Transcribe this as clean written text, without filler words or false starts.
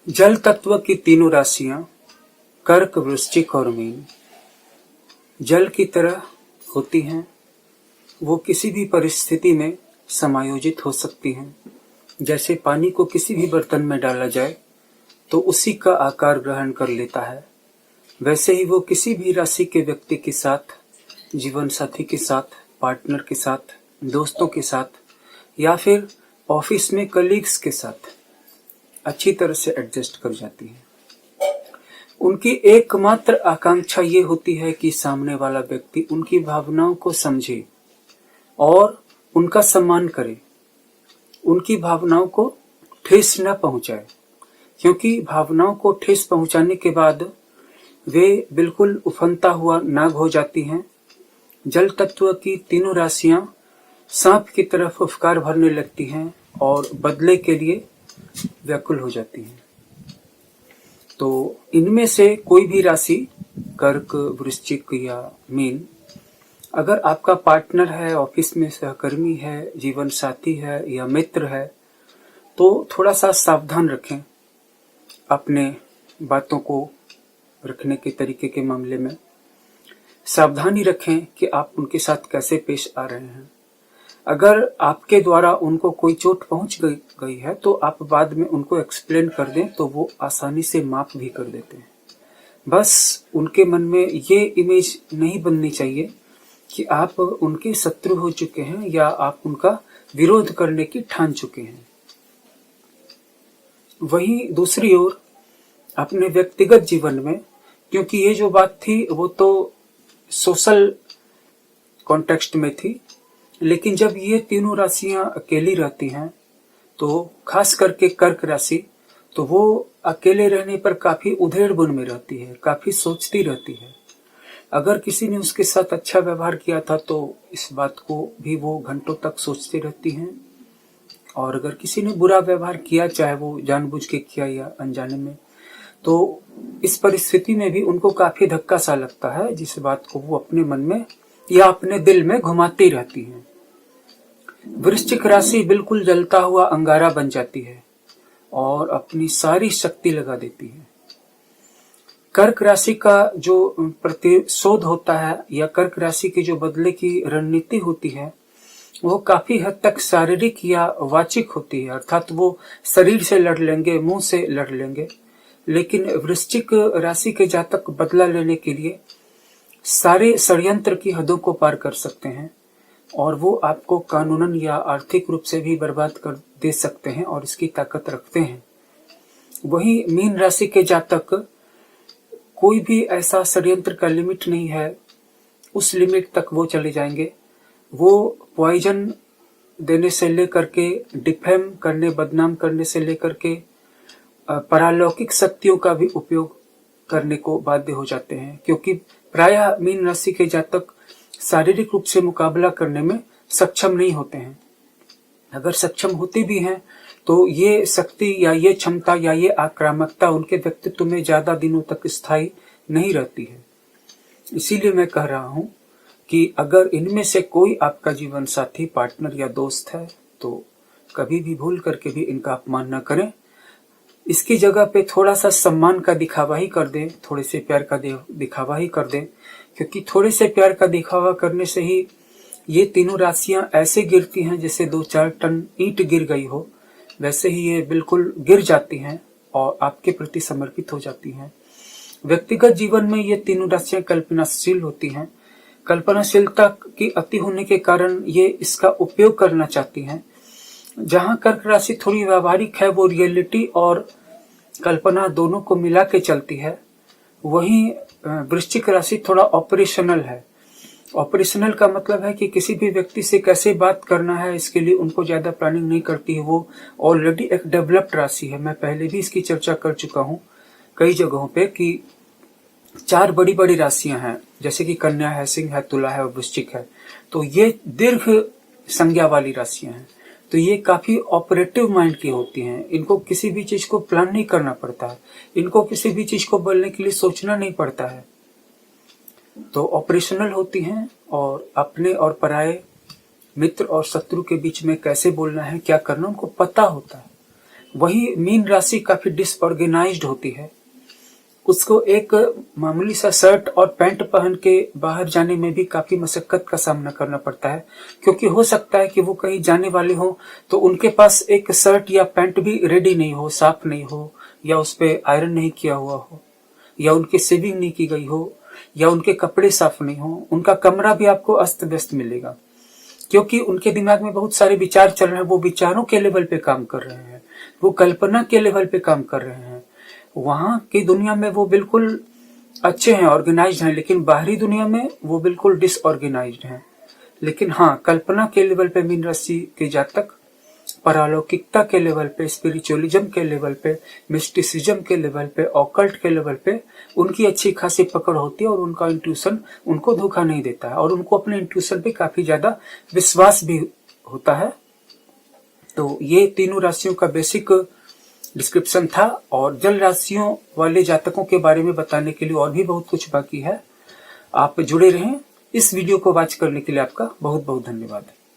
जल तत्व की तीनों राशियां कर्क, वृश्चिक और मीन जल की तरह होती हैं। वो किसी भी परिस्थिति में समायोजित हो सकती हैं। जैसे पानी को किसी भी बर्तन में डाला जाए तो उसी का आकार ग्रहण कर लेता है, वैसे ही वो किसी भी राशि के व्यक्ति के साथ, जीवन साथी के साथ, पार्टनर के साथ, दोस्तों के साथ या फिर ऑफिस में कलीग्स के साथ अच्छी तरह से एडजस्ट कर जाती है। उनकी एकमात्र आकांक्षा ये होती है कि सामने वाला व्यक्ति उनकी भावनाओं को समझे और उनका सम्मान करे, उनकी भावनाओं को ठेस न पहुंचाए, क्योंकि भावनाओं को ठेस पहुंचाने के बाद वे बिल्कुल उफनता हुआ नाग हो जाती हैं। जल तत्व की तीनों राशियां सांप की तरह फुफकार भरने लगती हैं और बदले के लिए व्याकुल हो जाती हैं। तो इनमें से कोई भी राशि, कर्क, वृश्चिक या मीन, अगर आपका पार्टनर है, ऑफिस में सहकर्मी है, जीवन साथी है या मित्र है, तो थोड़ा सा सावधान रखें अपने बातों को रखने के तरीके के मामले में। सावधानी रखें कि आप उनके साथ कैसे पेश आ रहे हैं। अगर आपके द्वारा उनको कोई चोट पहुंच गई है तो आप बाद में उनको एक्सप्लेन कर दें तो वो आसानी से माफ भी कर देते हैं। बस उनके मन में ये इमेज नहीं बननी चाहिए कि आप उनके शत्रु हो चुके हैं या आप उनका विरोध करने की ठान चुके हैं। वहीं दूसरी ओर अपने व्यक्तिगत जीवन में, क्योंकि ये जो बात थी वो तो सोशल कॉन्टेक्स्ट में थी, लेकिन जब ये तीनों राशियां अकेली रहती हैं तो खास करके कर्क राशि, तो वो अकेले रहने पर काफी उधेड़-बुन में रहती है, काफी सोचती रहती है। अगर किसी ने उसके साथ अच्छा व्यवहार किया था तो इस बात को भी वो घंटों तक सोचती रहती हैं, और अगर किसी ने बुरा व्यवहार किया, चाहे वो जानबूझ के किया या अनजाने में, तो इस परिस्थिति में भी उनको काफी धक्का सा लगता है, जिस बात को वो अपने मन में या अपने दिल में घुमाती रहती हैं। वृश्चिक राशि बिल्कुल जलता हुआ अंगारा बन जाती है और अपनी सारी शक्ति लगा देती है। कर्क राशि का जो प्रतिशोध होता है या कर्क राशि की जो बदले की रणनीति होती है वो काफी हद तक शारीरिक या वाचिक होती है, अर्थात वो शरीर से लड़ लेंगे, मुंह से लड़ लेंगे। लेकिन वृश्चिक राशि के जातक बदला लेने के लिए सारे षड्यंत्र की हदों को पार कर सकते हैं और वो आपको कानूनन या आर्थिक रूप से भी बर्बाद कर दे सकते हैं और इसकी ताकत रखते हैं। वहीं मीन राशि के जातक, कोई भी ऐसा षड्यंत्र का लिमिट नहीं है, उस लिमिट तक वो चले जाएंगे। वो पॉइजन देने से लेकर के डिफेम करने, बदनाम करने से लेकर के पारलौकिक शक्तियों का भी उपयोग करने को बाध्य हो जाते हैं, क्योंकि प्रायः मीन राशि के जातक शारीरिक रूप से मुकाबला करने में सक्षम नहीं होते हैं। अगर सक्षम होते भी हैं तो ये शक्ति या ये क्षमता या ये आक्रामकता उनके व्यक्तित्व में ज्यादा दिनों तक स्थायी नहीं रहती है। इसीलिए मैं कह रहा हूं कि अगर इनमें से कोई आपका जीवन साथी, पार्टनर या दोस्त है तो कभी भी भूल करके भी इनका अपमान न करें। इसकी जगह पे थोड़ा सा सम्मान का दिखावा ही कर दें, थोड़े से प्यार का दिखावा ही कर दें, क्योंकि थोड़े से प्यार का दिखावा करने से ही ये तीनों राशियां ऐसे गिरती हैं जैसे 2-4 टन ईंट गिर गई हो, वैसे ही ये बिल्कुल गिर जाती हैं और आपके प्रति समर्पित हो जाती हैं। व्यक्तिगत जीवन में ये तीनों राशियां कल्पनाशील होती हैं। कल्पनाशीलता की अति होने के कारण ये इसका उपयोग करना चाहती हैं। जहां कर्क राशि थोड़ी व्यावहारिक है, वो रियलिटी और कल्पना दोनों को मिला के चलती है, वहीं वृश्चिक राशि थोड़ा ऑपरेशनल है। ऑपरेशनल का मतलब है कि किसी भी व्यक्ति से कैसे बात करना है इसके लिए उनको ज्यादा प्लानिंग नहीं करती है, वो ऑलरेडी एक डेवलप्ड राशि है। मैं पहले भी इसकी चर्चा कर चुका हूं कई जगहों पे कि 4 बड़ी बड़ी राशियां हैं, जैसे कि कन्या है, सिंह है, तुला है और वृश्चिक है। तो ये दीर्घ संज्ञा वाली राशियां हैं, तो ये काफी ऑपरेटिव माइंड की होती हैं। इनको किसी भी चीज को प्लान नहीं करना पड़ता है, इनको किसी भी चीज को बोलने के लिए सोचना नहीं पड़ता है, तो ऑपरेशनल होती हैं और अपने और पराये, मित्र और शत्रु के बीच में कैसे बोलना है, क्या करना, उनको पता होता है। वही मीन राशि काफी डिसऑर्गेनाइज्ड होती है। उसको एक मामूली सा शर्ट और पैंट पहन के बाहर जाने में भी काफी मशक्कत का सामना करना पड़ता है, क्योंकि हो सकता है कि वो कहीं जाने वाले हो तो उनके पास एक शर्ट या पैंट भी रेडी नहीं हो, साफ नहीं हो, या उस पे आयरन नहीं किया हुआ हो, या उनकी सेविंग नहीं की गई हो, या उनके कपड़े साफ नहीं हो। उनका कमरा भी आपको अस्त व्यस्त मिलेगा, क्योंकि उनके दिमाग में बहुत सारे विचार चल रहे हैं। वो विचारों के लेवल पे काम कर रहे हैं, वो कल्पना के लेवल पे काम कर रहे हैं। वहां की दुनिया में वो बिल्कुल अच्छे हैं, ऑर्गेनाइज्ड हैं, लेकिन बाहरी दुनिया में वो बिल्कुल डिसऑर्गेनाइज्ड हैं। लेकिन हाँ, कल्पना के लेवल पे मीन राशि के जातक, पारलौकिकता के लेवल पे, स्पिरिचुअलिज्म के लेवल पे, मिस्टिसिज्म के लेवल पे, ऑकल्ट के लेवल पे उनकी अच्छी खासी पकड़ होती है, और उनका इंट्यूशन उनको धोखा नहीं देता है, और उनको अपने इंट्यूशन पे काफी ज्यादा विश्वास भी होता है। तो ये तीनों राशियों का बेसिक डिस्क्रिप्शन था, और जल राशियों वाले जातकों के बारे में बताने के लिए और भी बहुत कुछ बाकी है। आप जुड़े रहें। इस वीडियो को वॉच करने के लिए आपका बहुत बहुत धन्यवाद।